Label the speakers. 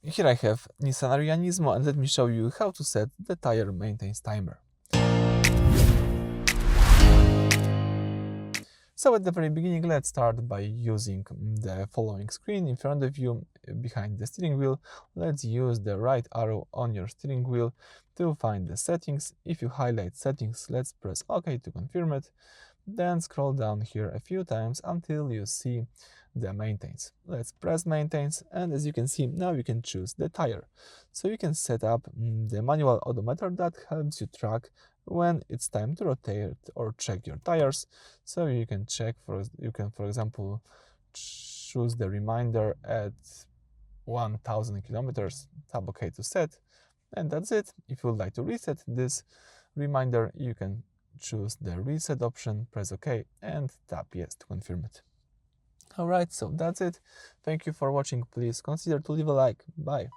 Speaker 1: Here I have Nissan Ariya Nismo, and let me show you how to set the tire maintenance timer. So at the very beginning, let's start by using the following screen in front of you, behind the steering wheel. Let's use the right arrow on your steering wheel to find the settings. If you highlight settings, let's press OK to confirm it. Then scroll down here a few times until you see the maintenance. Let's press maintenance, and as you can see, now you can choose the tire. So you can set up the manual odometer that helps you track when it's time to rotate or check your tires. So you can for example, choose the reminder at 1000 kilometers, tap OK to set, and that's it. If you would like to reset this reminder, you can choose the reset option, press OK, and tap yes to confirm it. Alright, so that's it. Thank you for watching. Please consider to leave a like. Bye.